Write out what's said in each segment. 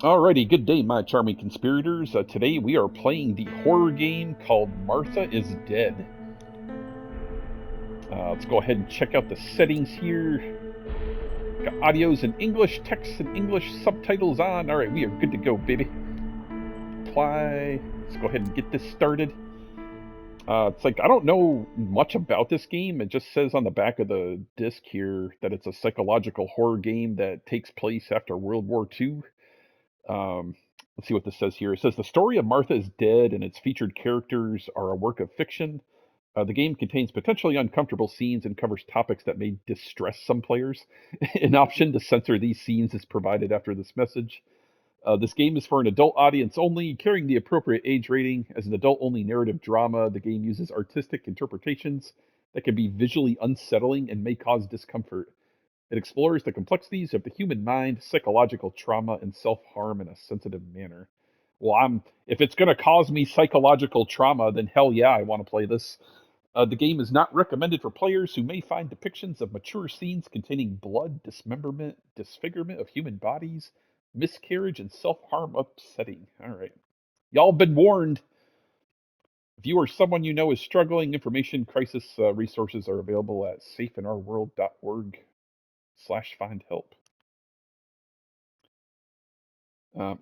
Alrighty, good day, my charming conspirators. Today we are playing the horror game called Martha is Dead. Let's go ahead and check out the settings here. Got audios in English, text in English, subtitles on. Alright, we are good to go, baby. Apply. Let's go ahead and get this started. It's like, I don't know much about this game. It just says on the back of the disc here that it's a psychological horror game that takes place after World War II. Let's see what this says here. It says the story of Martha is Dead and its featured characters are a work of fiction. The game contains potentially uncomfortable scenes and covers topics that may distress some players. An option to censor these scenes is provided after this message. This game is for an adult audience only, carrying the appropriate age rating. As an adult only narrative drama, the game uses artistic interpretations that can be visually unsettling and may cause discomfort. It explores the complexities of the human mind, psychological trauma, and self-harm in a sensitive manner. Well, if it's going to cause me psychological trauma, then hell yeah, I want to play this. The game is not recommended for players who may find depictions of mature scenes containing blood, dismemberment, disfigurement of human bodies, miscarriage, and self-harm upsetting. All right. Y'all been warned. If you or someone you know is struggling, information crisis resources are available at safeinourworld.org/find help.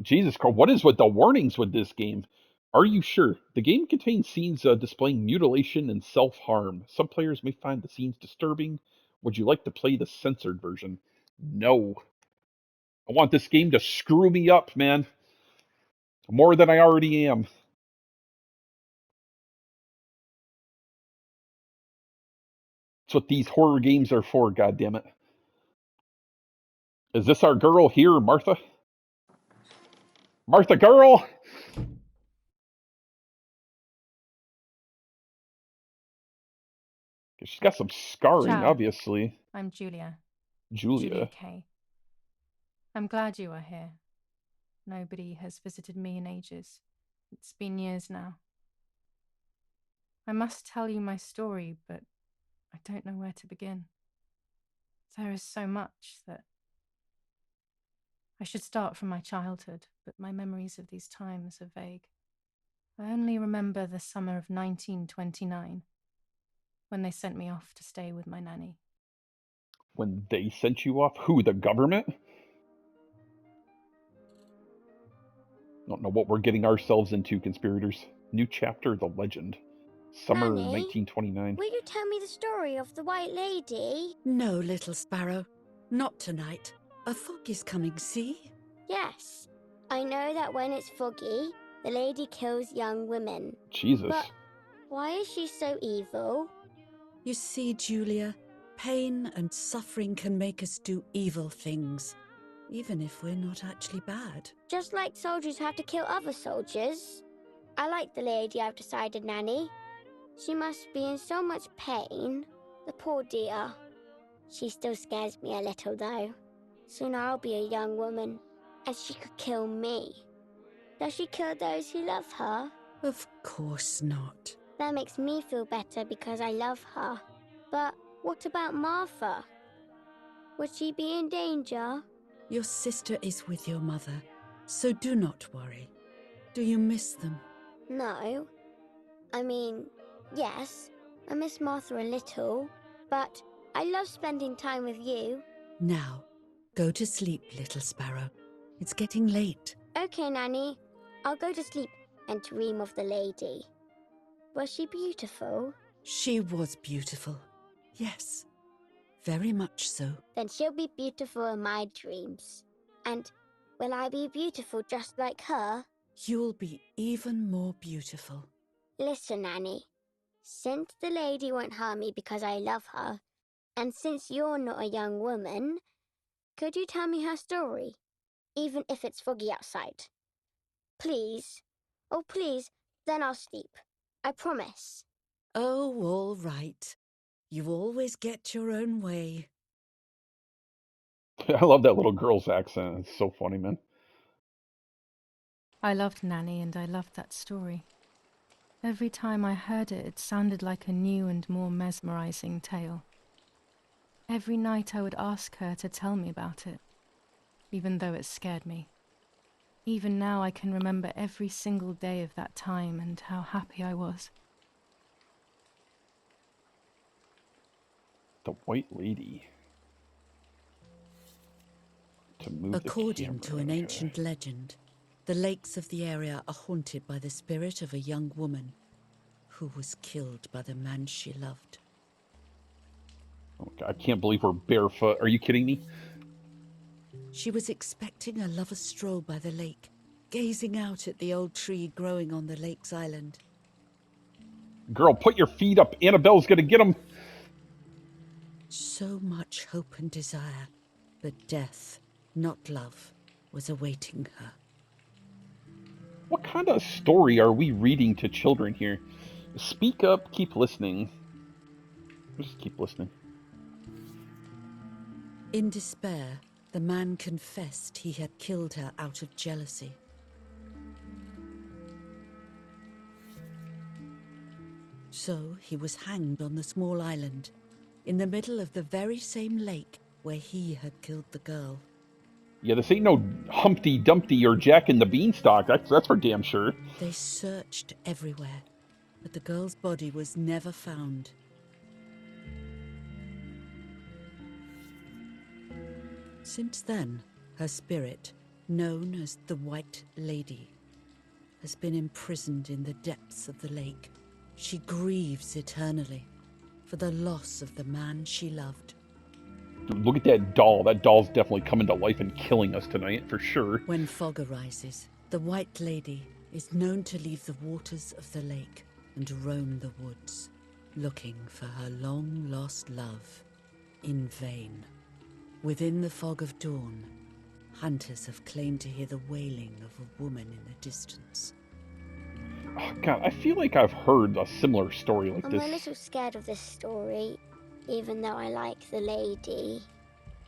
Jesus Christ, what is with the warnings with this game? Are you sure? The game contains scenes displaying mutilation and self harm. Some players may find the scenes disturbing. Would you like to play the censored version? No. I want this game to screw me up, man. More than I already am. That's what these horror games are for, goddammit. Is this our girl here, Martha? Martha girl! She's got some scarring, Ciao. obviously. I'm Giulia. Giulia Giulia. K. I'm glad you are here. Nobody has visited me in ages. It's been years now. I must tell you my story, but I don't know where to begin. There is so much that I should start from my childhood, but my memories of these times are vague. I only remember the summer of 1929, when they sent me off to stay with my nanny. When they sent you off? Who, the government? Don't know what we're getting ourselves into, conspirators. New chapter, The Legend. Summer Nanny, 1929. will you tell me the story of the White Lady? No, little sparrow. Not tonight. A fog is coming, see? Yes. I know that when it's foggy, the lady kills young women. Jesus. But why is she so evil? You see, Giulia, pain and suffering can make us do evil things, even if we're not actually bad. Just like soldiers have to kill other soldiers. I like the lady, I've decided, Nanny. She must be in so much pain. The poor dear. She still scares me a little, though. Soon I'll be a young woman, and she could kill me. Does she kill those who love her? Of course not. That makes me feel better because I love her. But what about Martha? Would she be in danger? Your sister is with your mother, so do not worry. Do you miss them? No. I mean, yes, I miss Martha a little, but I love spending time with you. Now, go to sleep, little sparrow. It's getting late. Okay, Nanny. I'll go to sleep and dream of the lady. Was she beautiful? She was beautiful. Yes, very much so. Then she'll be beautiful in my dreams. And will I be beautiful just like her? You'll be even more beautiful. Listen, Nanny. Since the lady won't harm me because I love her, and since you're not a young woman, could you tell me her story? Even if it's foggy outside. Please. Oh, please. Then I'll sleep. I promise. Oh, all right. You always get your own way. I love that little girl's accent. It's so funny, man. I loved Nanny and I loved that story. Every time I heard it, it sounded like a new and more mesmerizing tale. Every night I would ask her to tell me about it, even though it scared me. Even now I can remember every single day of that time and how happy I was. The White Lady. To move According the to camera. an Okay. ancient legend, the lakes of the area are haunted by the spirit of a young woman who was killed by the man she loved. Okay, I can't believe we're barefoot. Are you kidding me? She was expecting a lover's stroll by the lake, gazing out at the old tree growing on the lake's island. Girl, put your feet up. Annabelle's gonna get them. So much hope and desire, but death, not love, was awaiting her. What kind of story are we reading to children here? Speak up, keep listening. Just keep listening. In despair, the man confessed he had killed her out of jealousy. So he was hanged on the small island, in the middle of the very same lake where he had killed the girl. Yeah, this ain't no Humpty Dumpty or Jack and the Beanstalk. That's for damn sure. They searched everywhere, but the girl's body was never found. Since then, her spirit, known as the White Lady, has been imprisoned in the depths of the lake. She grieves eternally for the loss of the man she loved. Dude, look at that doll. That doll's definitely coming to life and killing us tonight, for sure. When fog arises, the White Lady is known to leave the waters of the lake and roam the woods, looking for her long-lost love, in vain. Within the fog of dawn, hunters have claimed to hear the wailing of a woman in the distance. Oh, God, I feel like I've heard a similar story like I'm this. a little scared of this story, even though I like the lady.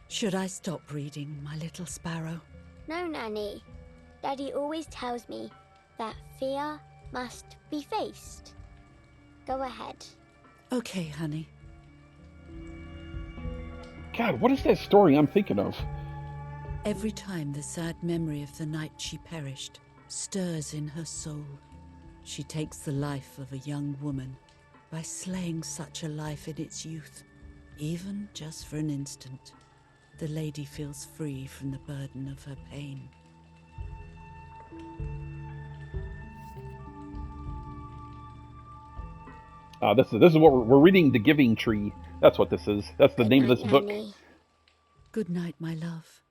Should I stop reading, my little sparrow? No, Nanny. Daddy always tells me that fear must be faced. Go ahead. Okay, honey. God, what is that story I'm thinking of? Every time the sad memory of the night she perished stirs in her soul, she takes the life of a young woman by slaying such a life in its youth. Even just for an instant, the lady feels free from the burden of her pain. This is what we're reading, The Giving Tree. That's what this is. That's the Good name night, of this book. Nanny. Good night, my love.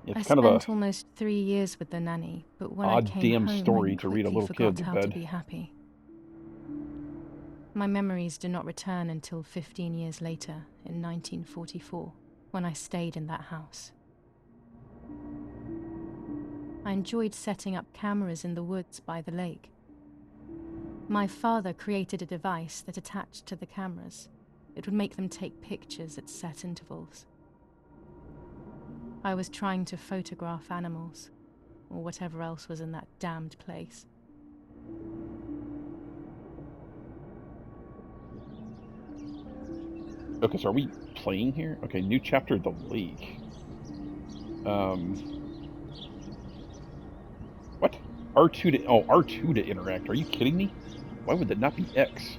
It's I kind of spent a almost 3 years with the nanny, but when I odd came damn home, story I to read a quickly little forgot kid to how bed. to be happy. My memories do not return until 15 years later, in 1944, when I stayed in that house. I enjoyed setting up cameras in the woods by the lake. My father created a device that attached to the cameras. It would make them take pictures at set intervals. I was trying to photograph animals, or whatever else was in that damned place. Okay, so are we playing here? Okay, new chapter, The Lake. What? R2 to... Oh, R2 to interact. Are you kidding me? Why would that not be X?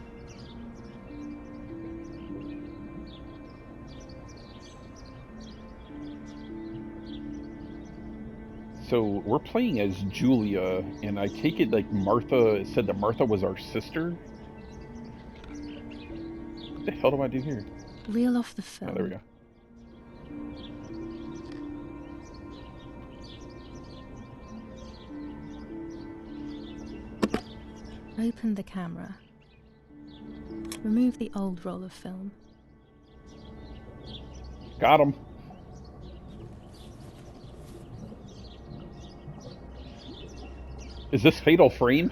So, we're playing as Giulia, and I take it like Martha said that Martha was our sister? What the hell do I do here? Reel off the Oh, film. there we go. Open the camera. Remove the old roll of film. Got him. Is this Fatal Frame?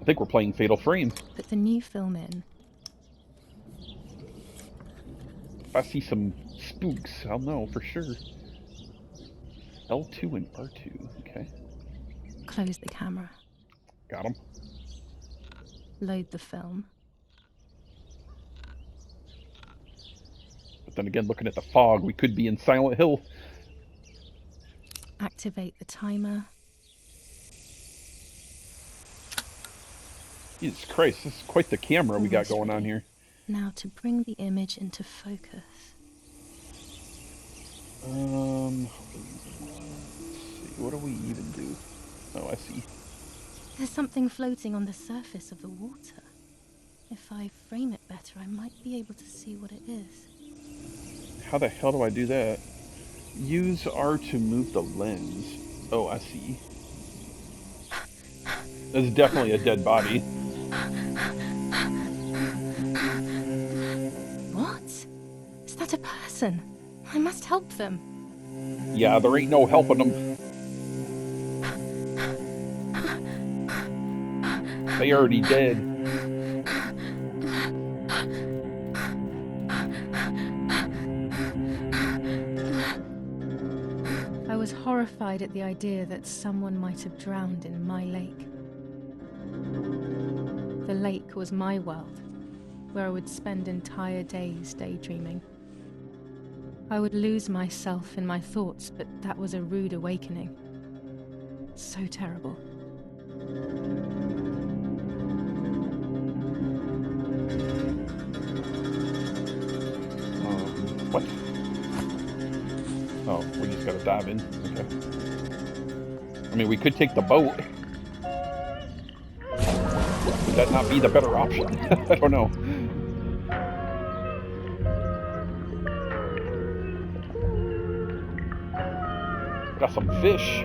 I think we're playing Fatal Frame. Put the new film in. If I see some spooks, I'll know for sure. L2 and R2. Okay. Close the camera. Got him. Load the film. then again, looking at the fog, we could be in Silent Hill. Activate the timer. Jesus Christ, this is quite the camera we got Almost going on ready. here. Now to bring the image into focus. Let's see, what do we even do? Oh, I see. There's something floating on the surface of the water. If I frame it better, I might be able to see what it is. How the hell do I do that? Use R to move the lens. Oh, I see. This is definitely a dead body. What? Is that a person? I must help them. Yeah, there ain't no helping them. They already dead. I was horrified at the idea that someone might have drowned in my lake. The lake was my world, where I would spend entire days daydreaming. I would lose myself in my thoughts, but that was a rude awakening. So terrible. What? Oh, we just gotta dive in. Okay. I mean, we could take the boat. Would that not be the better option? I don't know. Got some fish.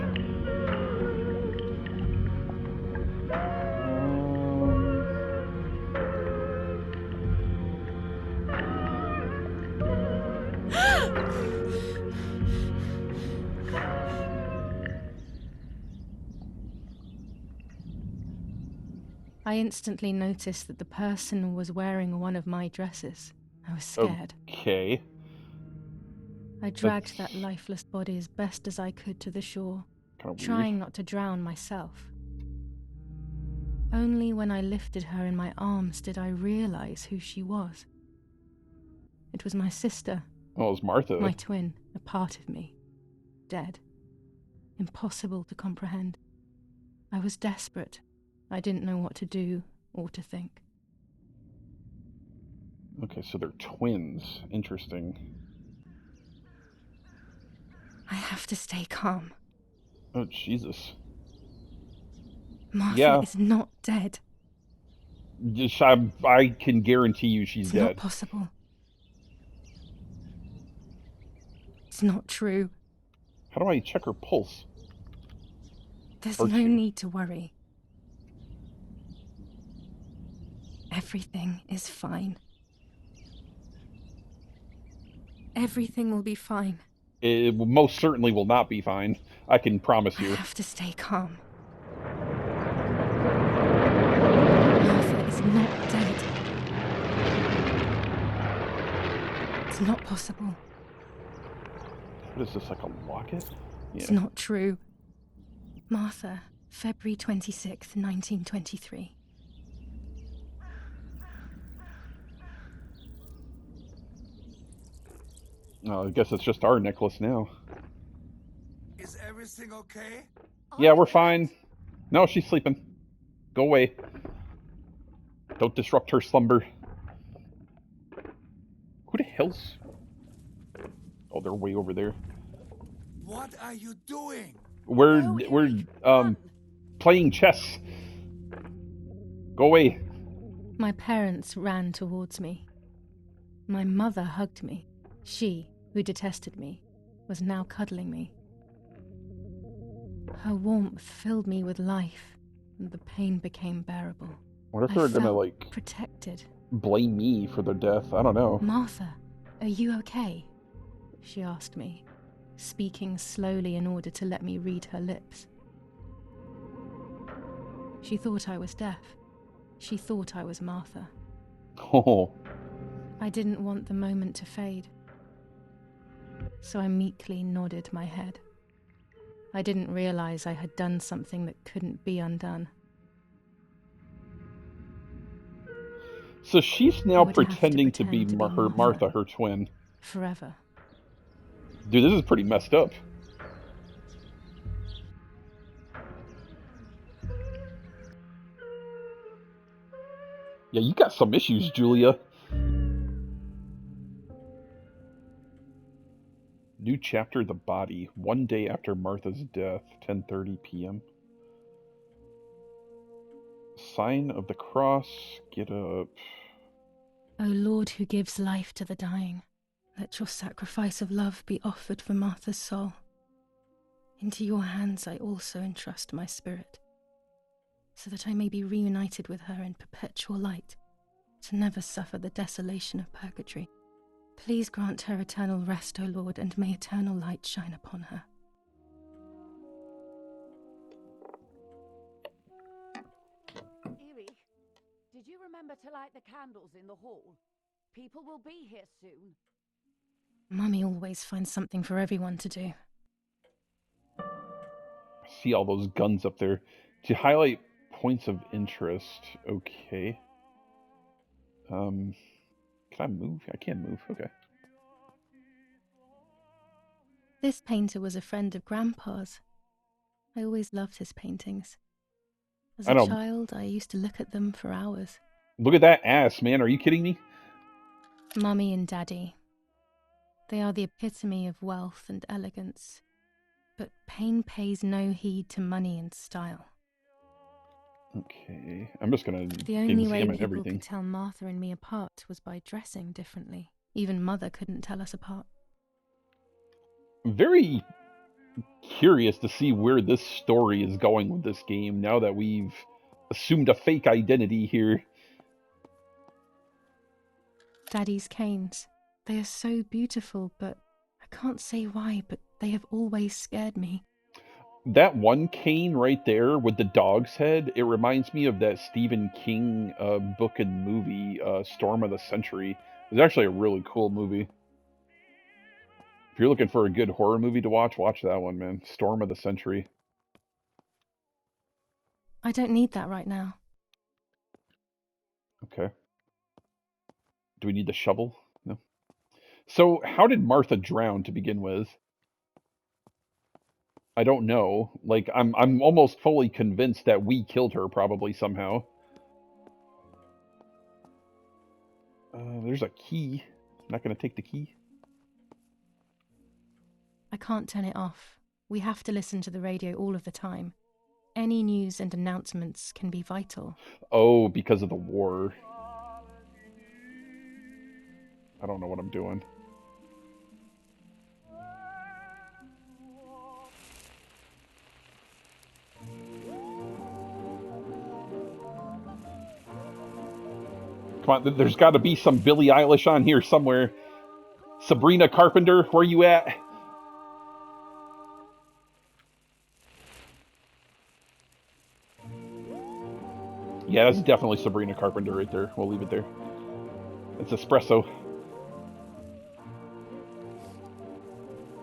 I instantly noticed that the person was wearing one of my dresses. I was scared. Okay. I dragged that lifeless body as best as I could to the shore, trying not to drown myself. Only when I lifted her in my arms did I realize who she was. It was my sister. Oh, it was Martha. My twin, a part of me. Dead. Impossible to comprehend. I was desperate. I didn't know what to do or to think. Okay, so they're twins. Interesting. I have to stay calm. Oh, Jesus. Martha is not dead. Just, I can guarantee you she's dead. It's not possible. It's not true. How do I check her pulse? There's no need to worry. Everything is fine. Everything will be fine. It most certainly will not be fine. I can promise you. I have to stay calm. Martha is not dead. It's not possible. What is this, like a locket? Yeah. It's not true. Martha, February 26th, 1923. Oh, I guess it's just our necklace now. Is everything okay? Yeah, we're fine. No, she's sleeping. Go away. Don't disrupt her slumber. Who the hell's... Oh, they're way over there. What are you doing? We're playing chess. Go away. My parents ran towards me. My mother hugged me. She, who detested me, was now cuddling me. Her warmth filled me with life, and the pain became bearable. What if they're gonna, like, protected. blame me for their death? I don't know. Martha, are you okay? She asked me, speaking slowly in order to let me read her lips. She thought I was deaf. She thought I was Martha. Oh. I didn't want the moment to fade, so I meekly nodded my head. I didn't realize I had done something that couldn't be undone. So she's now pretending to be Martha, her twin. forever. Dude, this is pretty messed up. Yeah, you got some issues, Giulia. New chapter, The Body. 1 day after Martha's death, 10:30 p.m. Sign of the Cross, get up. O Lord, who gives life to the dying, let your sacrifice of love be offered for Martha's soul. Into your hands I also entrust my spirit, so that I may be reunited with her in perpetual light, to never suffer the desolation of purgatory. Please grant her eternal rest, O Lord, and may eternal light shine upon her. Irene, did you remember to light the candles in the hall? People will be here soon. Mummy always finds something for everyone to do. I see all those guns up there. To highlight points of interest, okay. Can I move? I can't move, okay. This painter was a friend of Grandpa's. I always loved his paintings. As I a know. child, I used to look at them for hours. Look at that ass, man. Are you kidding me? Mummy and Daddy. They are the epitome of wealth and elegance. But pain pays no heed to money and style. Okay. I'm just gonna The only way examine people everything. could tell Martha and me apart was by dressing differently. Even Mother couldn't tell us apart. Very curious to see where this story is going with this game now that we've assumed a fake identity here. Daddy's canes. They are so beautiful, but I can't say why, but they have always scared me. That one cane right there with the dog's head, it reminds me of that Stephen King book and movie, Storm of the Century. It was actually a really cool movie. If you're looking for a good horror movie to watch that one, man. Storm of the Century. I don't need that right now. Okay. Do we need the shovel? No. So, how did Martha drown to begin with? I don't know. Like, I'm almost fully convinced that we killed her, probably somehow. There's a key. I'm not gonna take the key. I can't turn it off. We have to listen to the radio all of the time. Any news and announcements can be vital. Oh, because of the war. I don't know what I'm doing. Come on, there's got to be some Billie Eilish on here somewhere. Sabrina Carpenter, where you at? Yeah, that's definitely Sabrina Carpenter right there. We'll leave it there. It's espresso.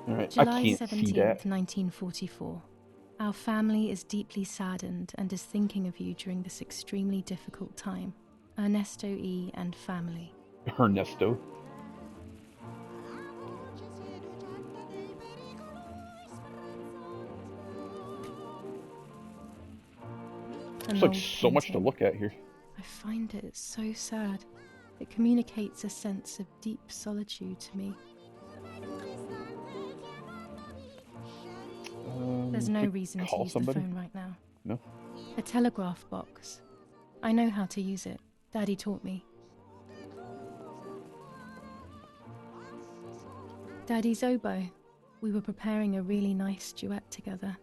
Alright, I July can't 17th, see that. 1944. Our family is deeply saddened and is thinking of you during this extremely difficult time. Ernesto E. and family. Ernesto. There's like so much to look at here. I find it so sad. It communicates a sense of deep solitude to me. There's no reason to use the phone right now. No. A telegraph box. I know how to use it. Daddy taught me. Daddy's oboe. We were preparing a really nice duet together.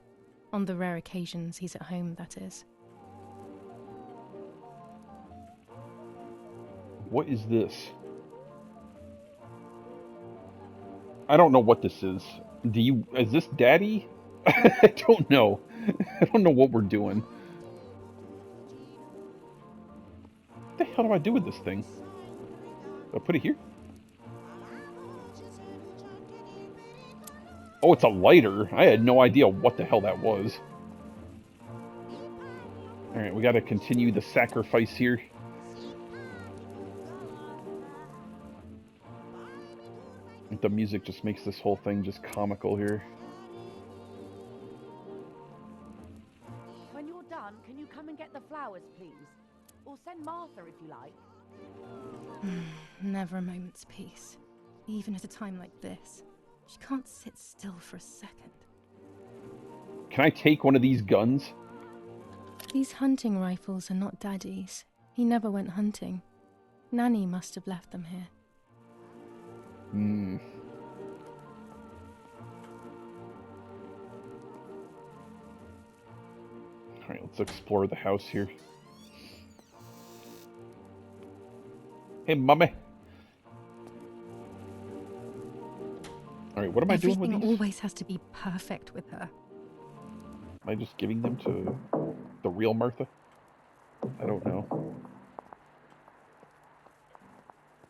On the rare occasions he's at home, that is. What is this? I don't know what this is. Is this Daddy? I don't know. I don't know what we're doing. What the hell do I do with this thing? Do I put it here? Oh, it's a lighter. I had no idea what the hell that was. Alright, we gotta continue the sacrifice here. The music just makes this whole thing just comical here. When you're done, can you come and get the flowers, please? Or send Martha if you like. Never a moment's peace. Even at a time like this. She can't sit still for a second. Can I take one of these guns? These hunting rifles are not Daddy's. He never went hunting. Nanny must have left them here. Alright, let's explore the house here. Hey, mummy. Alright, what am I doing with Everything these? always has to be perfect with her. Am I just giving them to the real Martha? I don't know.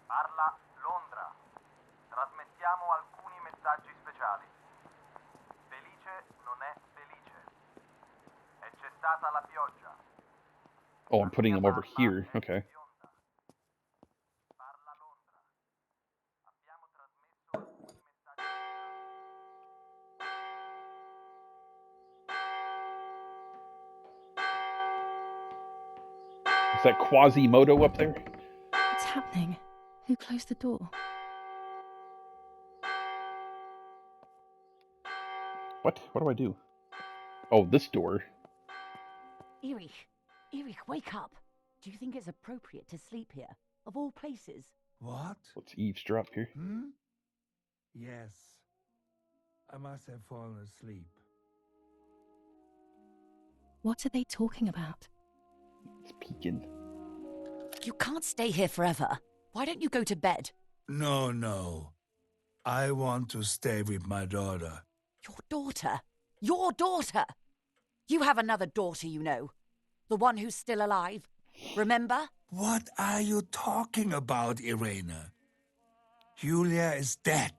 Parla Londra. Trasmettiamo alcuni messaggi speciali. Felice non è felice. E c'è stata la pioggia. Oh, I'm putting them over here. Okay. Parla Londra. Abbiamo trasmesso alcuni messaggi. Is that Quasimodo up there? What's happening? Who closed the door? What? What do I do? Oh, this door. Irene, wake up. Do you think it's appropriate to sleep here? Of all places? What? Let's eavesdrop here. Yes. I must have fallen asleep. What are they talking about? It's peeking. You can't stay here forever. Why don't you go to bed? No. I want to stay with my daughter. Your daughter? Your daughter? You have another daughter, you know. The one who's still alive. Remember? What are you talking about, Irene? Giulia is dead.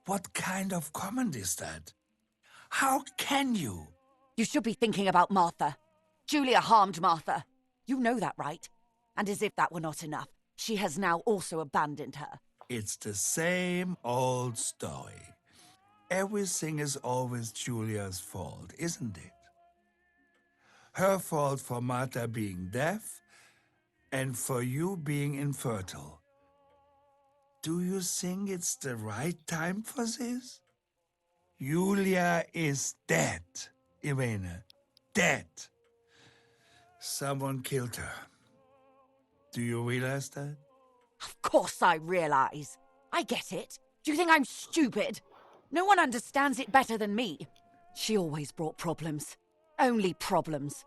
What kind of comment is that? How can you? You should be thinking about Martha. Giulia harmed Martha. You know that, right? And as if that were not enough, she has now also abandoned her. It's the same old story. Everything is always Giulia's fault, isn't it? Her fault for Martha being deaf and for you being infertile. Do you think it's the right time for this? Giulia is dead, Irene. Dead. Someone killed her. Do you realize that? Of course I realize. I get it. Do you think I'm stupid? No one understands it better than me. She always brought problems. Only problems.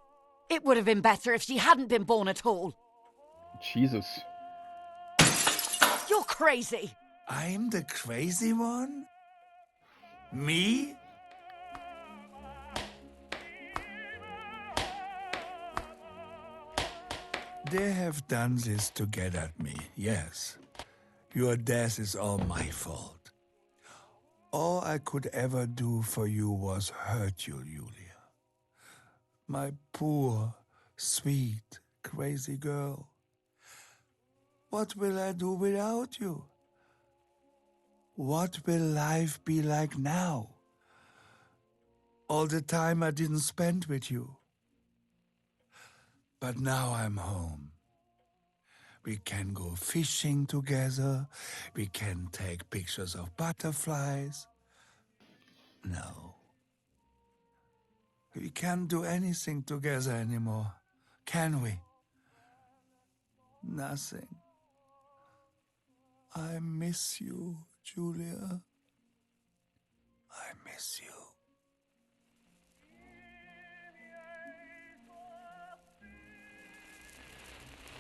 It would have been better if she hadn't been born at all. Jesus. You're crazy. I'm the crazy one? Me? They have done this to get at me, yes. Your death is all my fault. All I could ever do for you was hurt you, Giulia. My poor, sweet, crazy girl. What will I do without you? What will life be like now? All the time I didn't spend with you. But now I'm home. We can go fishing together. We can take pictures of butterflies. No. We can't do anything together anymore, can we? Nothing. I miss you, Giulia. I miss you.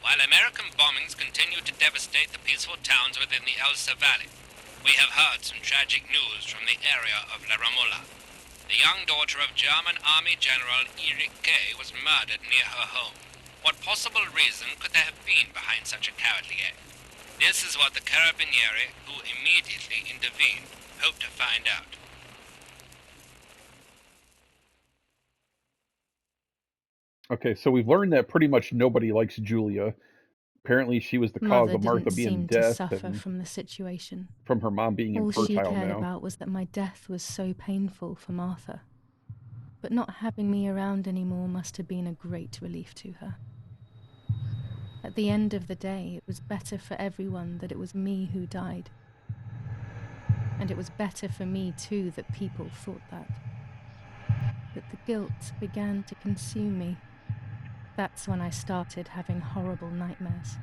While American bombings continue to devastate the peaceful towns within the Elsa Valley, we have heard some tragic news from the area of La Ramola. The young daughter of German Army General Irene was murdered near her home. What possible reason could there have been behind such a cowardly act? This is what the Carabinieri, who immediately intervened, hope to find out. Okay, so we've learned that pretty much nobody likes Giulia. Apparently, she was the cause Mother of Martha didn't being seem to deaf suffer and from the situation. from her mom being All she infertile cared now. about was that my death was so painful for Martha. But not having me around anymore must have been a great relief to her. At the end of the day, it was better for everyone that it was me who died. And it was better for me too that people thought that. But the guilt began to consume me. That's when I started having horrible nightmares.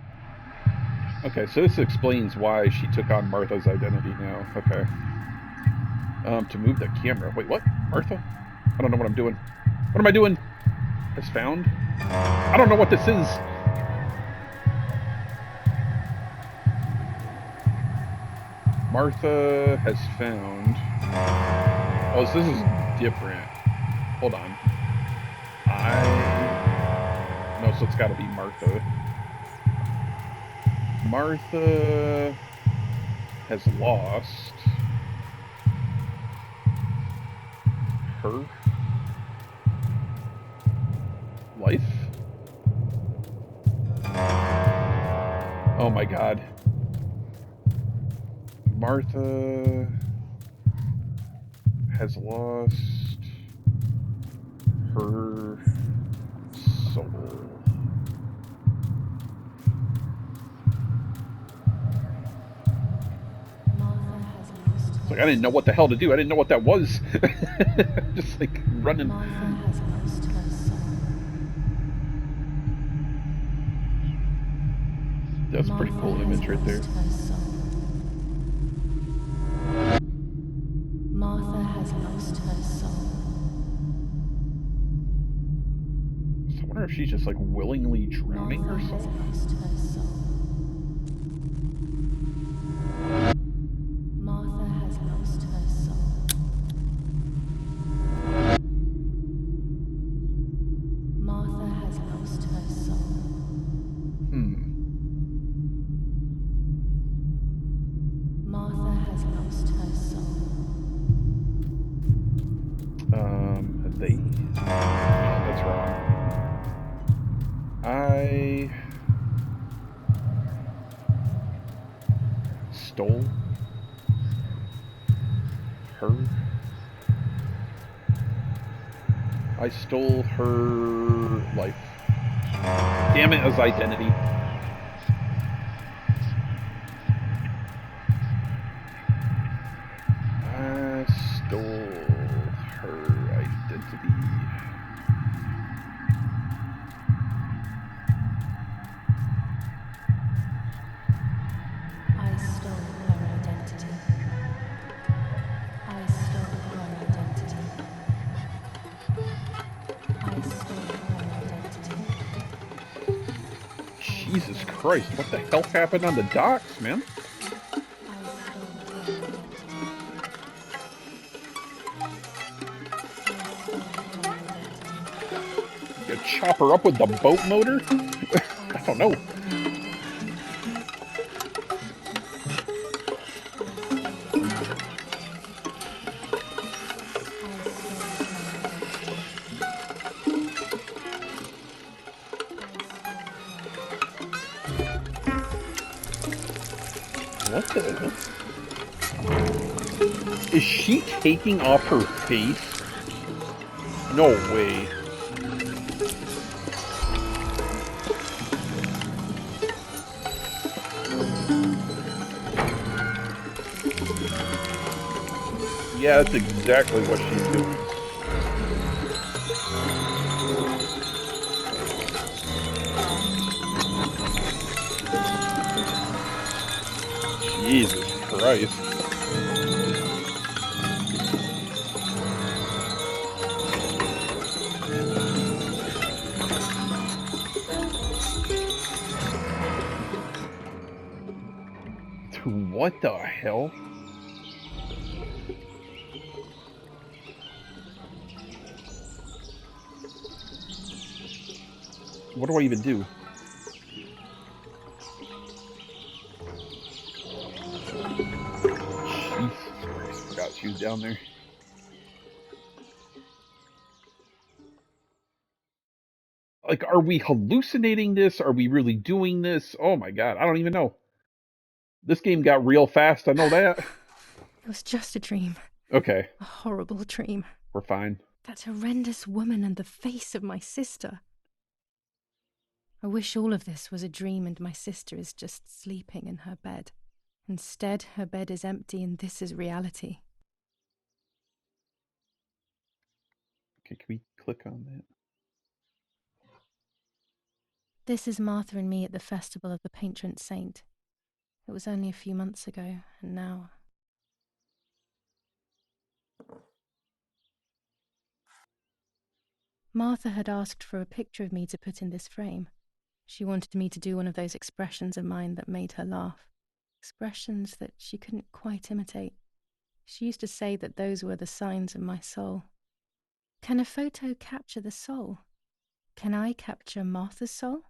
Okay, so this explains why she took on Martha's identity now. Okay. To move the camera. Wait, what? Martha? I don't know what I'm doing. What am I doing? Has found? I don't know what this is. Martha has found. Oh, so this is different. Hold on. No, so it's got to be Martha. Martha has lost her life? Oh my god. Martha has lost her soul. It's like I didn't know what the hell to do. I didn't know what that was. Just like running. Martha has lost her soul. That's a pretty cool image right there. Martha has lost her soul. So I wonder if she's just like willingly drowning her soul. Martha has lost her soul. Martha has lost her soul. Martha has lost her soul. Martha has lost her soul. They? No, that's wrong. I stole her. I stole her life. Damn it, as identity. I stole her identity. I stole her identity. I stole her identity. I stole her identity. Jesus Christ, what the hell happened on the docks, man? You chop her up with the boat motor? I don't know. What the hell? Is she taking off her face? No way. Yeah, that's exactly what she's doing. Jesus Christ. What the hell? What do I even do? Jesus Christ, forgot she was down there. Like, are we hallucinating this? Are we really doing this? Oh my god, I don't even know. This game got real fast, I know that. It was just a dream. Okay, A horrible dream. we're fine. That horrendous woman and the face of my sister. I wish all of this was a dream and my sister is just sleeping in her bed. Instead, her bed is empty and this is reality. Okay, can we click on that? This is Martha and me at the festival of the patron saint. It was only a few months ago, and now... Martha had asked for a picture of me to put in this frame. She wanted me to do one of those expressions of mine that made her laugh. Expressions that she couldn't quite imitate. She used to say that those were the signs of my soul. Can a photo capture the soul? Can I capture Martha's soul?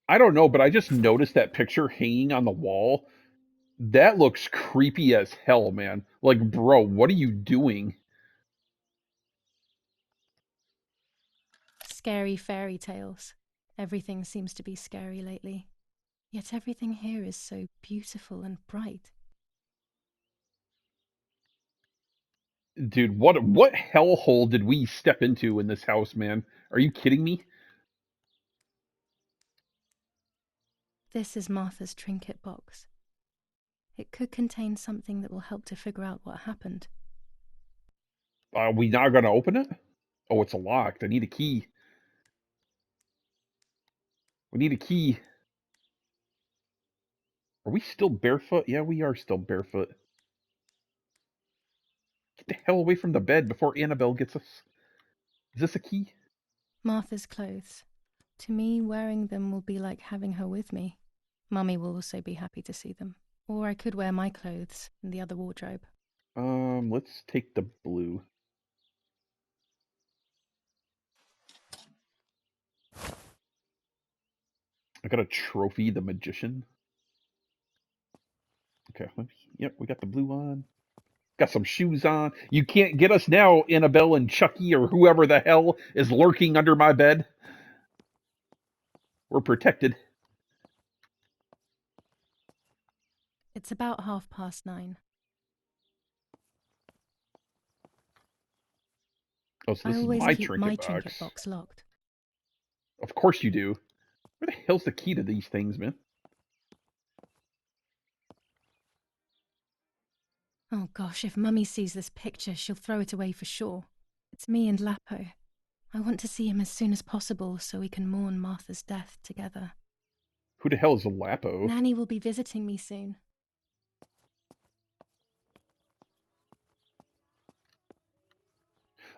I don't know, but I just noticed that picture hanging on the wall. That looks creepy as hell, man. Like, bro, what are you doing? Scary fairy tales. Everything seems to be scary lately. Yet everything here is so beautiful and bright. Dude, what hellhole did we step into in this house, man? Are you kidding me? This is Martha's trinket box. It could contain something that will help to figure out what happened. Are we not gonna open it? Oh, it's locked. I need a key. We need a key. Are we still barefoot? Yeah, we are still barefoot. Get the hell away from the bed before Annabelle gets us. Is this a key? Martha's clothes. To me, wearing them will be like having her with me. Mummy will also be happy to see them. Or I could wear my clothes in the other wardrobe. Let's take the blue. I got a trophy, the magician. Okay, yep, we got the blue on. Got some shoes on. You can't get us now, Annabelle and Chucky or whoever the hell is lurking under my bed. We're protected. It's about 9:30. Oh, so I this is always my keep trinket my box. trinket box locked. Of course you do. Where the hell's the key to these things, man? Oh gosh, if Mummy sees this picture, she'll throw it away for sure. It's me and Lapo. I want to see him as soon as possible so we can mourn Martha's death together. Who the hell is a Lapo? Nanny will be visiting me soon.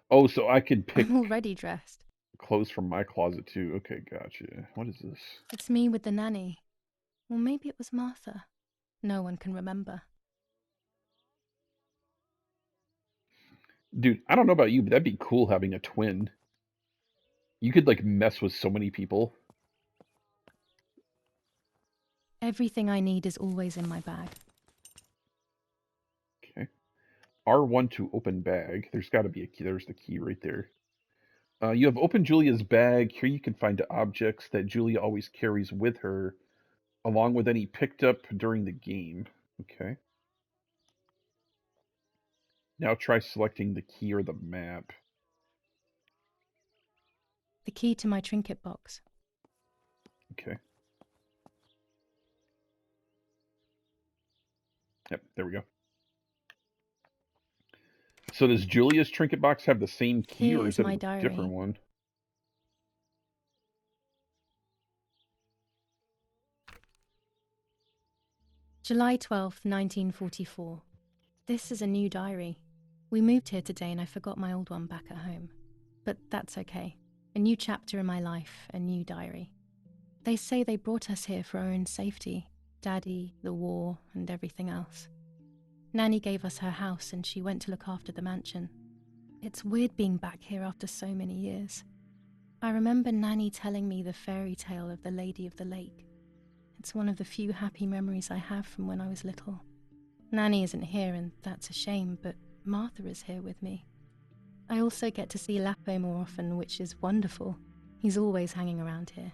Oh, so I could pick I'm already dressed. clothes from my closet too. Okay, gotcha. What is this? It's me with the nanny. Or maybe it was Martha. No one can remember. Dude, I don't know about you, but that'd be cool having a twin. You could like mess with so many people. Everything I need is always in my bag. Okay. R1 to open bag. There's got to be a key. There's the key right there. You have opened Julia's bag. Here you can find objects that Julia always carries with her, along with any picked up during the game. Okay. Now try selecting the key or the map. The key to my trinket box. Okay. Yep, there we go. So does Julia's trinket box have the same key, Here or is is it my a diary. different one? July 12th, 1944. This is a new diary. We moved here today and I forgot my old one back at home. But that's okay. A new chapter in my life, a new diary. They say they brought us here for our own safety. Daddy, the war, and everything else. Nanny gave us her house and she went to look after the mansion. It's weird being back here after so many years. I remember Nanny telling me the fairy tale of the Lady of the Lake. It's one of the few happy memories I have from when I was little. Nanny isn't here and that's a shame, but Martha is here with me. I also get to see Lapo more often, which is wonderful. He's always hanging around here.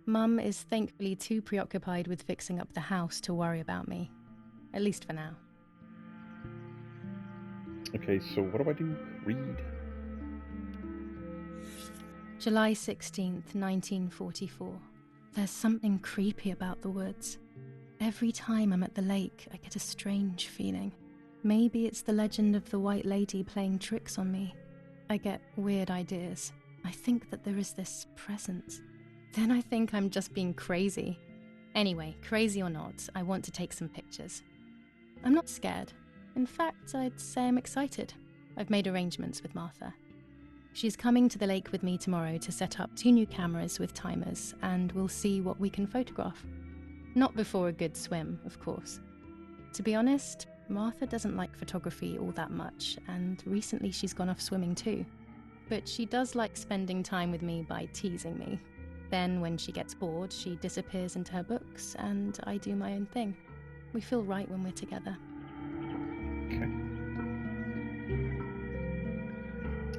Mum is thankfully too preoccupied with fixing up the house to worry about me. At least for now. Okay, so what do I do? Read. July 16th, 1944. There's something creepy about the woods. Every time I'm at the lake, I get a strange feeling. Maybe it's the legend of the White Lady playing tricks on me. I get weird ideas. I think that there is this presence. Then I think I'm just being crazy. Anyway, crazy or not, I want to take some pictures. I'm not scared. In fact, I'd say I'm excited. I've made arrangements with Martha. She's coming to the lake with me tomorrow to set up 2 new cameras with timers, and we'll see what we can photograph. Not before a good swim, of course. To be honest, Martha doesn't like photography all that much, and recently she's gone off swimming too. But she does like spending time with me by teasing me. Then, when she gets bored, she disappears into her books, and I do my own thing. We feel right when we're together. Okay.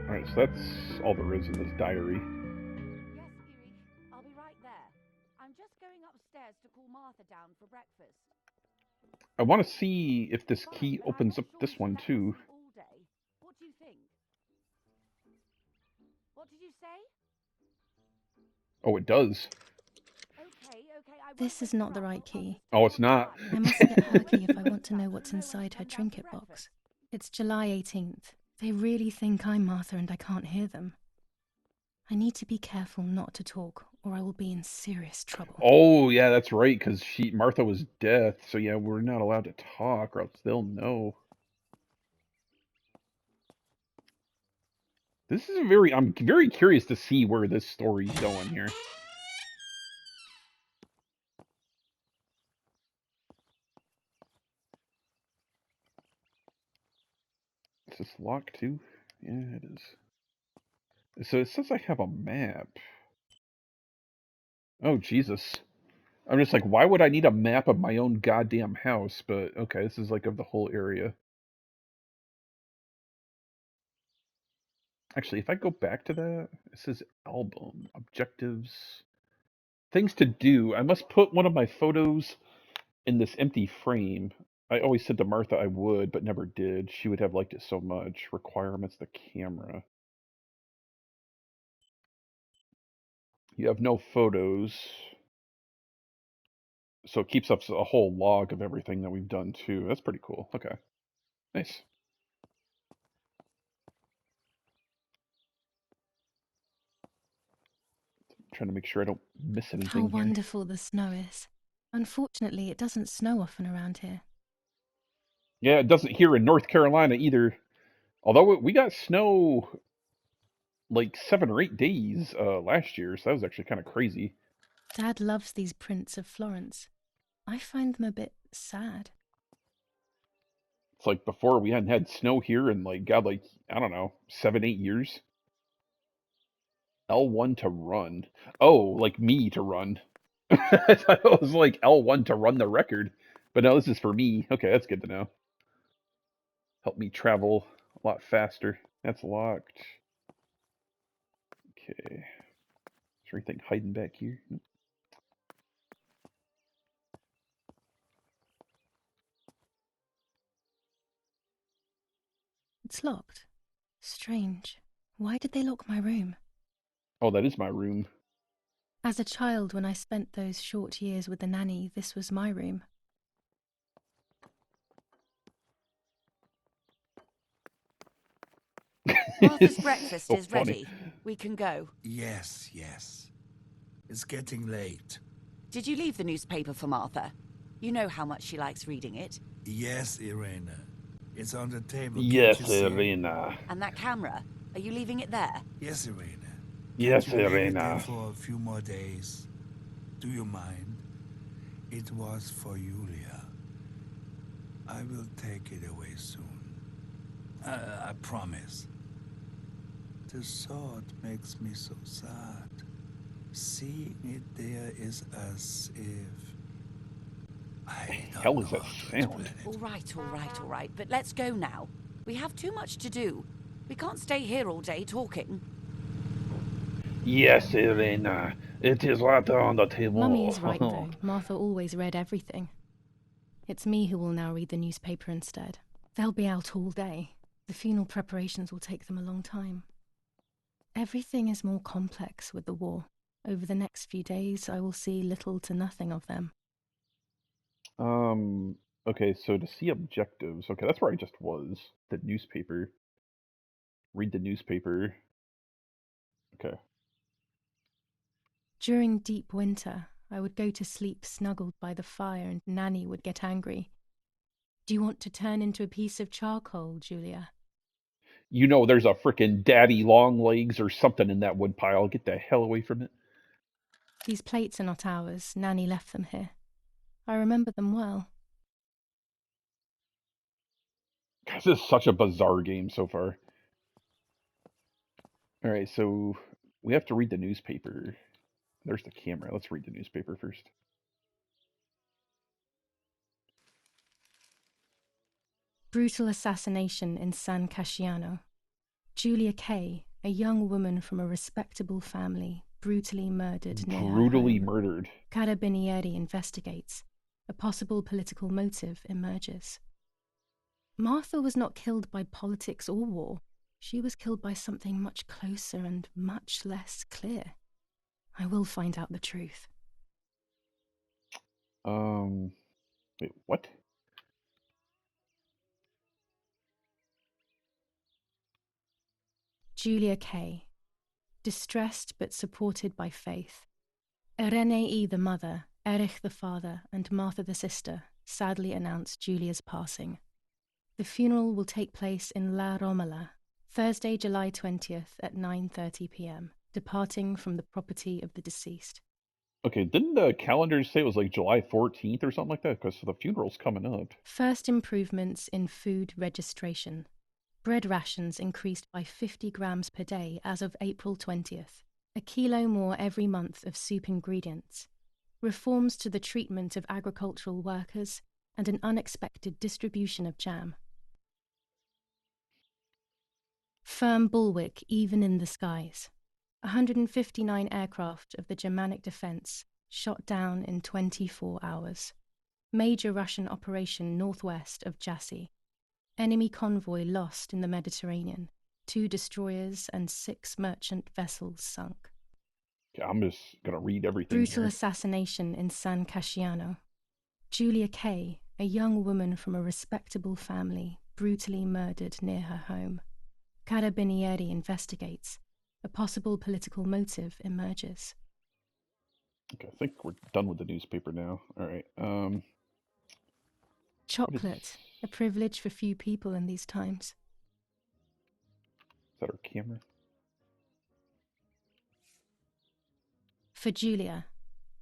Alright, so that's all there is in this diary. Yes, Irene, I'll be right there. I'm just going upstairs to call Martha down for breakfast. I want to see if this key Fine, but I'm opens not up sure this you one should let too. us in all day. What do you think? What did you say? Oh, it does. Okay, I won't This is wake not her the up. right I'll key. just Oh, it's call her not. back. I must get her key if I want to know You'll what's know when inside to her come down for trinket breakfast. box. It's July 18th. They really think I'm Martha and I can't hear them. I need to be careful not to talk, or I will be in serious trouble. Oh, yeah, that's right, because Martha was deaf, so yeah, we're not allowed to talk, or else they'll know. I'm very curious to see where this story's going here. Is this locked too? Yeah, it is. So it says I have a map. Oh, Jesus. I'm just like, why would I need a map of my own goddamn house? But okay, this is like of the whole area. Actually, if I go back to that, it says album, objectives, things to do. I must put one of my photos in this empty frame. I always said to Martha I would, but never did. She would have liked it so much. Requirements, the camera. You have no photos. So it keeps up a whole log of everything that we've done too. That's pretty cool. Okay. Nice. Trying to make sure I don't miss How anything here. wonderful the snow is. Unfortunately, it doesn't snow often around here. Yeah, it doesn't here in North Carolina either. Although we got snow like 7 or 8 days last year, so that was actually kind of crazy. Dad loves these prints of Florence. I find them a bit sad. It's like before we hadn't had snow here in like I don't know, 7, 8 years. L1 to run. Oh, like me to run. I thought it was like L1 to run the record. But no, this is for me. Okay, that's good to know. Help me travel a lot faster. That's locked. Okay. Is there anything hiding back here? Nope. It's locked. Strange. Why did they lock my room? Oh, that is my room. As a child, when I spent those short years with the nanny, this was my room. Martha's breakfast So is funny. ready. We can go. Yes. It's getting late. Did you leave the newspaper for Martha? You know how much she likes reading it. Yes, Irene. It's on the table. Yes, Can't you see? Irene. And that camera, are you leaving it there? Yes, Irene. Yes, Can't you leave it Irene. in for a few more days? Do you mind? It was for Giulia. I will take it away soon. I promise. The thought makes me so sad. Seeing it there is as if... I don't hell know is that how to sound? explain it. All right. But let's go now. We have too much to do. We can't stay here all day talking. Yes, Irene. It is right on the table. Mummy is right, though. Martha always read everything. It's me who will now read the newspaper instead. They'll be out all day. The funeral preparations will take them a long time. Everything is more complex with the war. Over the next few days, I will see little to nothing of them. Okay, so to see objectives. Okay, that's where I just was. The newspaper. Read the newspaper. Okay. During deep winter, I would go to sleep snuggled by the fire and Nanny would get angry. Do you want to turn into a piece of charcoal, Giulia? You know there's a frickin' daddy long legs or something in that wood pile. Get the hell away from it. These plates are not ours. Nanny left them here. I remember them well. Guys, this is such a bizarre game so far. Alright, so we have to read the newspaper. There's the camera. Let's read the newspaper first. Brutal assassination in San Casciano. Giulia Kay, a young woman from a respectable family, brutally murdered near her Brutally home. murdered. Carabinieri investigates. A possible political motive emerges. Martha was not killed by politics or war. She was killed by something much closer and much less clear. I will find out the truth. Wait, what? Giulia Kay. Distressed but supported by faith. Irene the mother, Erich the father, and Martha the sister sadly announced Giulia's passing. The funeral will take place in La Romola, Thursday, July 20th at 9:30 p.m., departing from the property of the deceased. Okay, didn't the calendar say it was like July 14th or something like that? Because the funeral's coming up. First improvements in food registration. Bread rations increased by 50 grams per day as of April 20th. A kilo more every month of soup ingredients. Reforms to the treatment of agricultural workers and an unexpected distribution of jam. Firm bulwark even in the skies. 159 aircraft of the Germanic defense shot down in 24 hours. Major Russian operation northwest of Jassy. Enemy convoy lost in the Mediterranean. 2 destroyers and 6 merchant vessels sunk. Okay, I'm just gonna read everything. Brutal here. assassination in San Casciano. Giulia Kay, a young woman from a respectable family, brutally murdered near her home. Carabinieri investigates. A possible political motive emerges. Okay, I think we're done with the newspaper now. Alright, Chocolate, a privilege for few people in these times. Is that our camera? For Giulia,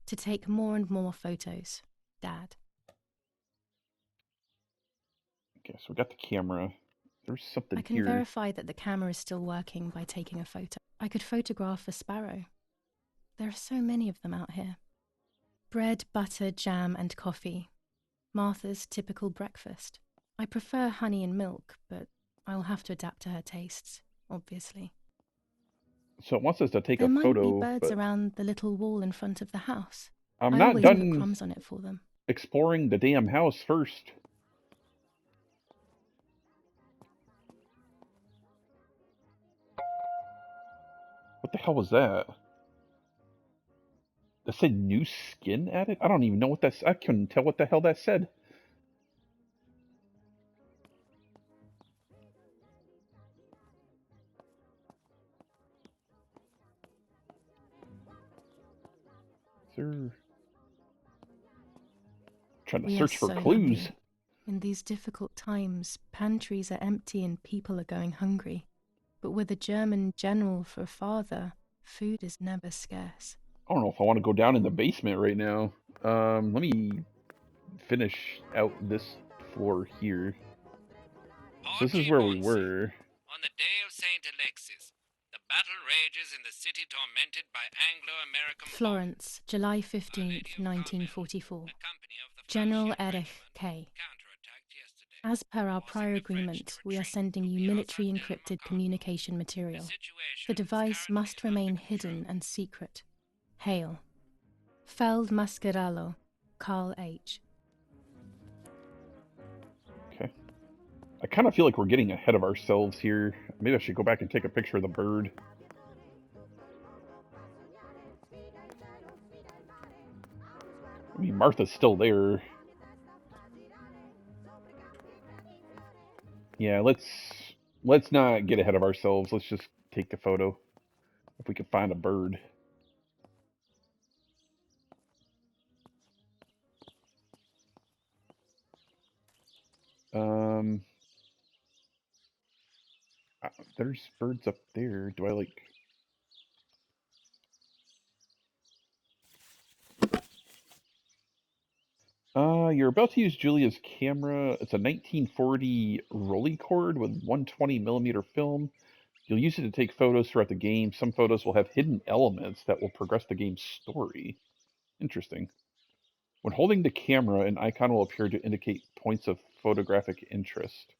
to take more and more photos. Dad. Okay, so we got the camera. There's something I can here. verify that the camera is still working by taking a photo. I could photograph a sparrow. There are so many of them out here. Bread, butter, jam, and coffee. Martha's typical breakfast. I prefer honey and milk, but I'll have to adapt to her tastes, obviously. So it wants us to take There a might photo. be birds but around the little wall in front of the house. I'm I not always put done crumbs on it for them. exploring the damn house first. What the hell was that? That said new skin added? I don't even know what that's. I couldn't tell what the hell that said. Sir. Trying to We are search for so clues. lucky. In these difficult times, pantries are empty and people are going hungry. But with a German general for a father, food is never scarce. I don't know if I want to go down in the basement right now. Let me finish out this floor here. So this is where we were. On the day of St. Alexis, the battle rages in the city tormented by Anglo-American Florence, July 15th, 1944. bombing. A company of the General Fallschirm Erich Regiment K. counterattacked yesterday. As per our prior agreement, we are sending you military encrypted communication material. The device must remain hidden and secret. Hail. Feld Mascarallo, Carl H. Okay. I kind of feel like we're getting ahead of ourselves here. Maybe I should go back and take a picture of the bird. I mean, Martha's still there. Yeah, let's not get ahead of ourselves. Let's just take the photo if we can find a bird. Um, there's birds up there. Do I like? You're about to use Giulia's camera. It's a 1940 Rolleicord with 120mm film. You'll use it to take photos throughout the game. Some photos will have hidden elements that will progress the game's story. Interesting. When holding the camera, an icon will appear to indicate points of photographic interest.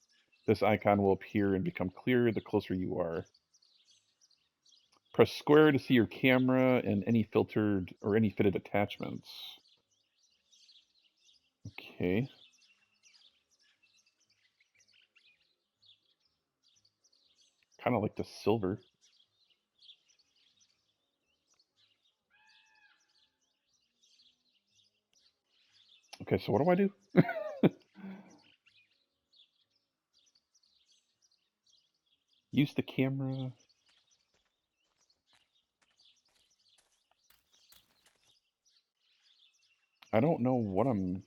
This icon will appear and become clearer the closer you are. Press square to see your camera and any filtered or any fitted attachments. Okay. Kind of like the silver. Okay, so what do I do? Use the camera. I don't know what I'm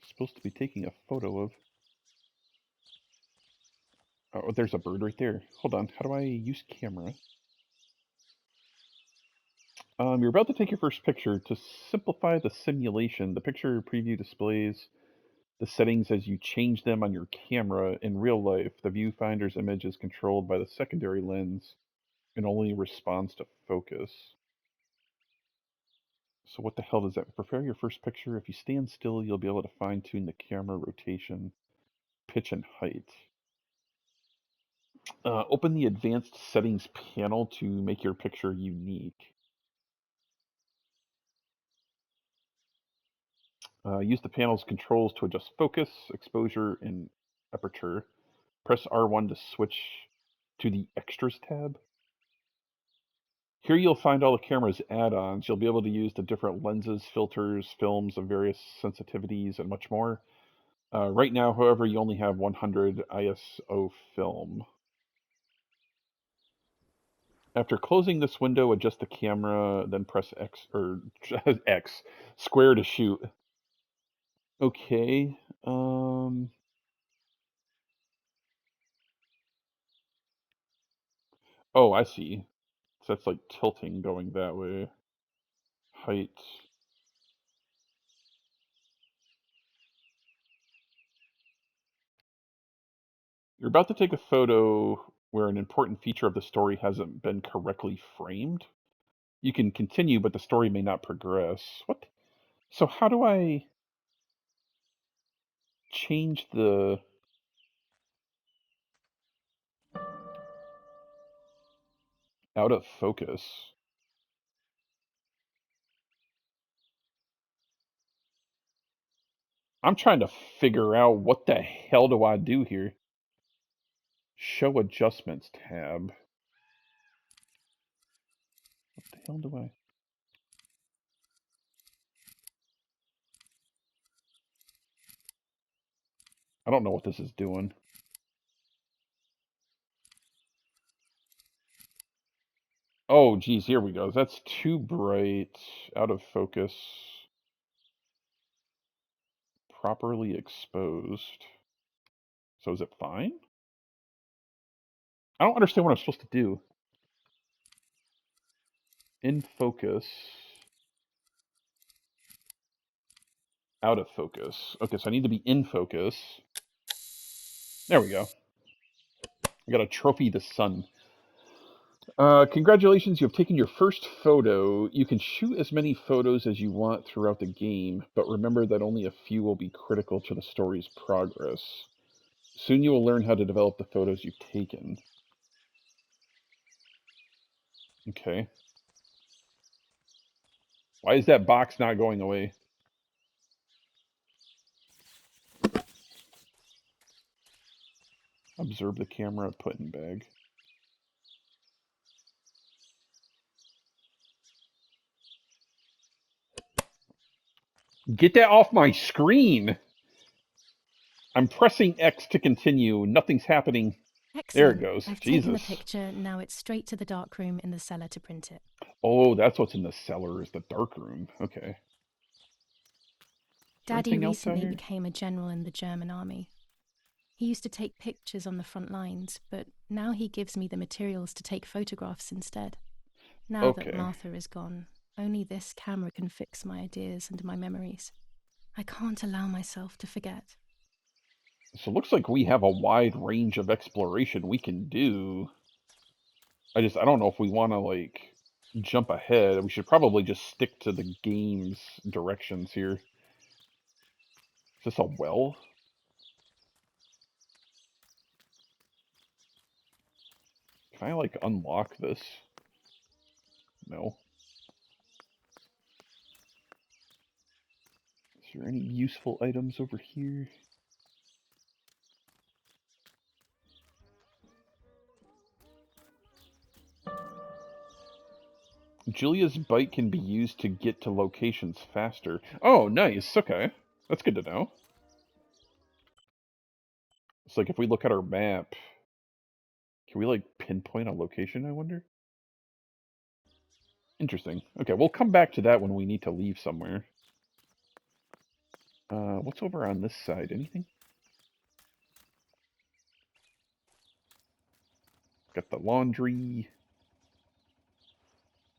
supposed to be taking a photo of. Oh, there's a bird right there. Hold on. How do I use camera? You're about to take your first picture. To simplify the simulation, the picture preview displays the settings as you change them on your camera. In real life, the viewfinder's image is controlled by the secondary lens and only responds to focus. So what the hell does that? Prepare your first picture. If you stand still, you'll be able to fine-tune the camera rotation, pitch, and height. Open the advanced settings panel to make your picture unique. Use the panel's controls to adjust focus, exposure, and aperture. Press R1 to switch to the Extras tab. Here you'll find all the camera's add-ons. You'll be able to use the different lenses, filters, films of various sensitivities, and much more. Right now, however, you only have 100 ISO film. After closing this window, adjust the camera, then press X, or X, square to shoot. Okay. Oh, I see. So that's like tilting going that way. Height. You're about to take a photo where an important feature of the story hasn't been correctly framed. You can continue, but the story may not progress. What? So how do I change the... out of focus? I'm trying to figure out what the hell do I do here. Show adjustments tab. What the hell do I... I don't know what this is doing. Oh, geez, here we go. That's too bright. Out of focus. Properly exposed. So is it fine? I don't understand what I'm supposed to do. In focus. Out of focus. Okay, so I need to be in focus. There we go. I got a trophy the sun. Congratulations, you have taken your first photo. You can shoot as many photos as you want throughout the game, but remember that only a few will be critical to the story's progress. Soon you will learn how to develop the photos you've taken. Okay. Why is that box not going away? Observe the camera, put in bag. Get that off my screen! I'm pressing X to continue. Nothing's happening. Excellent. There it goes. I've Jesus. taken the picture. Now it's straight to the dark room in the cellar to print it. Oh, that's what's in the cellar, is the dark room. Okay. Daddy Anything else down recently here? became a general in the German army. He used to take pictures on the front lines, but now he gives me the materials to take photographs instead. Now that Okay. Martha is gone, only this camera can fix my ideas and my memories. I can't allow myself to forget. So it looks like we have a wide range of exploration we can do. I don't know if we want to, like, jump ahead. We should probably just stick to the game's directions here. Is this a well? Can I, like, unlock this? No. Is there any useful items over here? Giulia's bike can be used to get to locations faster. Oh, nice. Okay. That's good to know. It's like if we look at our map, can we, like, pinpoint a location, I wonder? Interesting. Okay, we'll come back to that when we need to leave somewhere. What's over on this side? Anything? Got the laundry.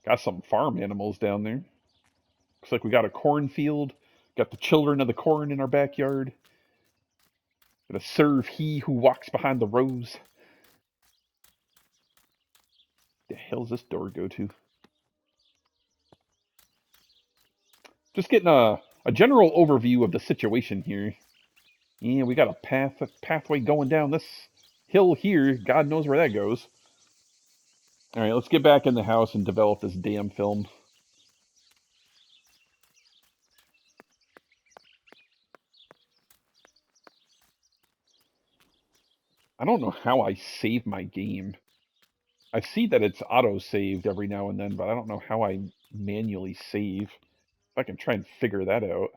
Got some farm animals down there. Looks like we got a cornfield. Got the children of the corn in our backyard. Gonna serve he who walks behind the rows. The hell's this door go to? Just getting a general overview of the situation here. Yeah, we got a pathway going down this hill here. God knows where that goes. All right, let's get back in the house and develop this damn film. I don't know how I save my game. I see that it's auto-saved every now and then, but I don't know how I manually save. If I can try and figure that out.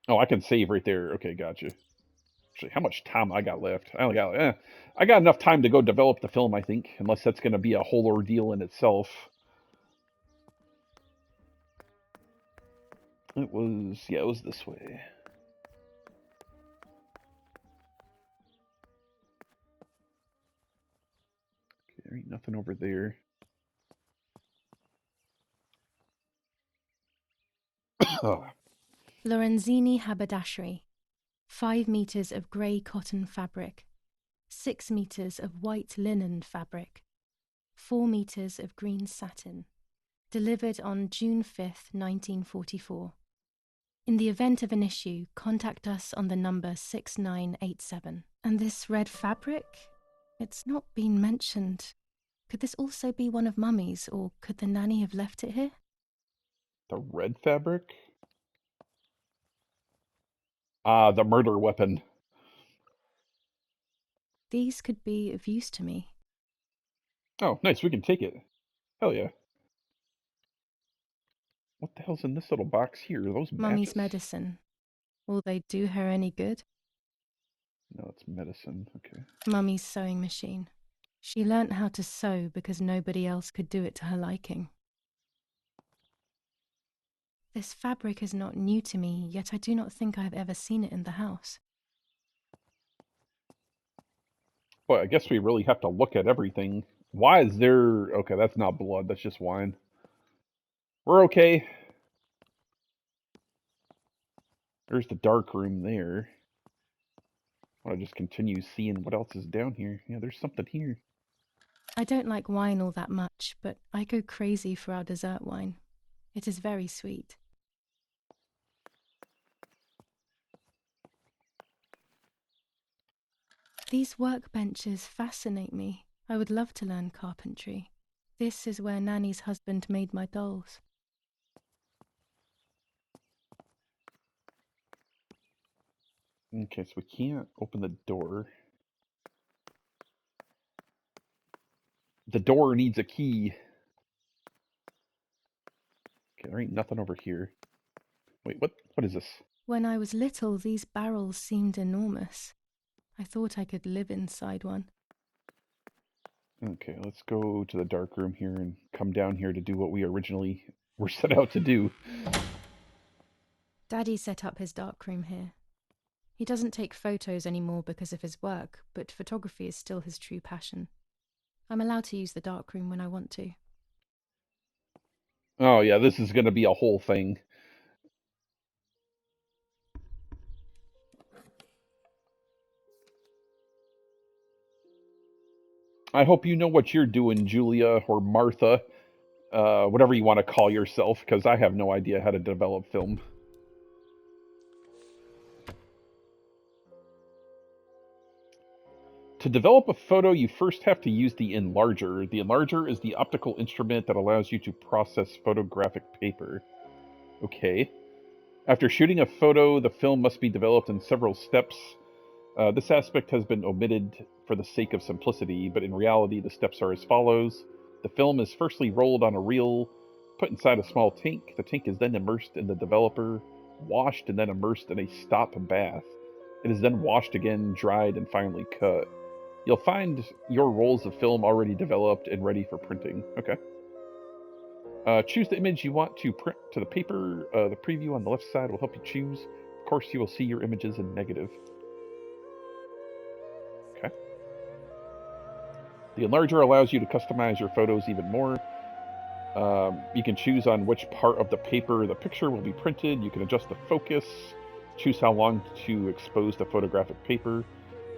Oh, I can save right there. Okay, gotcha. Actually, how much time I got left? I got enough time to go develop the film, I think, unless that's going to be a whole ordeal in itself. It was this way. Okay, there ain't nothing over there. Oh. Lorenzini haberdashery. 5 meters of grey cotton fabric. 6 meters of white linen fabric. 4 meters of green satin. Delivered on June 5th, 1944. In the event of an issue, contact us on the number 6987. And this red fabric? It's not been mentioned. Could this also be one of Mummy's, or could the nanny have left it here? The red fabric? Ah, the murder weapon. These could be of use to me. Oh, nice, we can take it. Hell yeah. What the hell's in this little box here? Are those Mummy's matches? medicine. Will they do her any good? No, it's medicine. Okay. Mummy's sewing machine. She learnt how to sew because nobody else could do it to her liking. This fabric is not new to me, yet I do not think I have ever seen it in the house. Well, I guess we really have to look at everything. Why is there... Okay, that's not blood. That's just wine. We're okay. There's the dark room there. I want to just continue seeing what else is down here. Yeah, there's something here. I don't like wine all that much, but I go crazy for our dessert wine. It is very sweet. These workbenches fascinate me. I would love to learn carpentry. This is where Nanny's husband made my dolls. Okay, so we can't open the door. The door needs a key. Okay, there ain't nothing over here. Wait, what is this? When I was little, these barrels seemed enormous. I thought I could live inside one. Okay, let's go to the dark room here and come down here to do what we originally were set out to do. Daddy set up his darkroom here. He doesn't take photos anymore because of his work, but photography is still his true passion. I'm allowed to use the darkroom when I want to. Oh yeah, this is going to be a whole thing. I hope you know what you're doing, Giulia or Martha, whatever you want to call yourself, because I have no idea how to develop film. To develop a photo, you first have to use the enlarger. The enlarger is the optical instrument that allows you to process photographic paper. Okay. After shooting a photo, the film must be developed in several steps. This aspect has been omitted for the sake of simplicity, but in reality the steps are as follows. The film is firstly rolled on a reel, put inside a small tank. The tank is then immersed in the developer, washed, and then immersed in a stop bath. It is then washed again, dried, and finally cut. You'll find your rolls of film already developed and ready for printing. Okay. Choose the image you want to print to the paper. The preview on the left side will help you choose. Of course, you will see your images in negative. Okay. The enlarger allows you to customize your photos even more. You can choose on which part of the paper the picture will be printed. You can adjust the focus, choose how long to expose the photographic paper.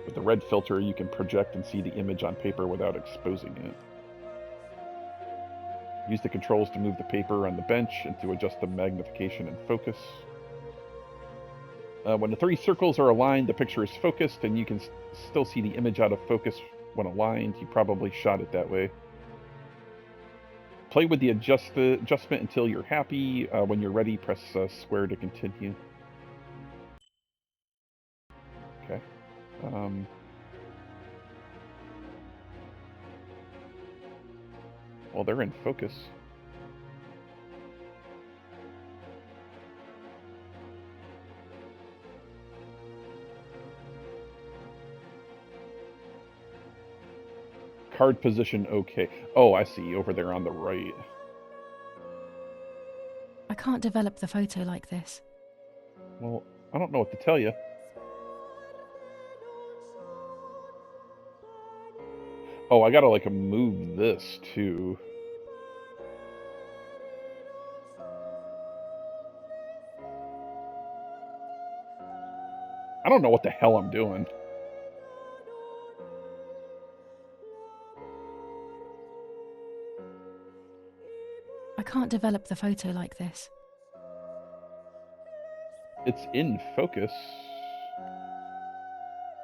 With the red filter, you can project and see the image on paper without exposing it. Use the controls to move the paper on the bench and to adjust the magnification and focus. When the three circles are aligned, the picture is focused, and you can still see the image out of focus when aligned. You probably shot it that way. Play with the adjustment until you're happy. When you're ready, press square to continue. Okay. Well, they're in focus. Card position okay. Oh, I see. Over there on the right. I can't develop the photo like this. Well, I don't know what to tell you. Oh, I gotta, like, move this, too. I don't know what the hell I'm doing. I can't develop the photo like this. It's in focus.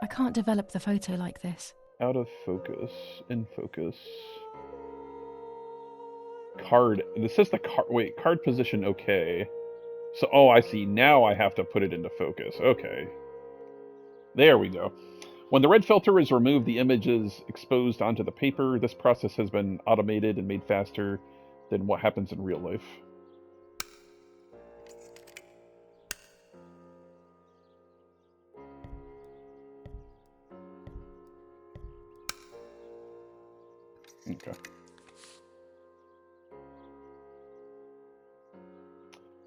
I can't develop the photo like this. Out of focus. In focus. Card. This says the card. Wait, card position okay. So, oh, I see. Now I have to put it into focus. Okay. There we go. When the red filter is removed, the image is exposed onto the paper. This process has been automated and made faster than what happens in real life. Okay.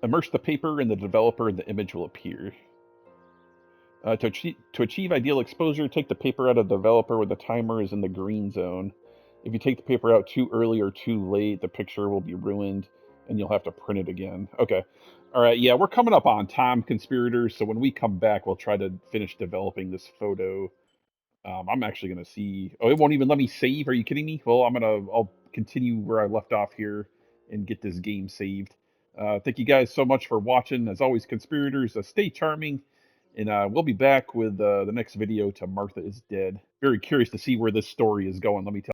Immerse the paper in the developer and the image will appear. To achieve ideal exposure, take the paper out of the developer where the timer is in the green zone. If you take the paper out too early or too late, the picture will be ruined. And you'll have to print it again. Okay. All right. Yeah, we're coming up on time, conspirators. So when we come back, we'll try to finish developing this photo. I'm actually going to see. Oh, it won't even let me save. Are you kidding me? Well, I'll continue where I left off here and get this game saved. Thank you guys so much for watching. As always, conspirators, stay charming. And we'll be back with the next video to Martha is Dead. Very curious to see where this story is going, let me tell you.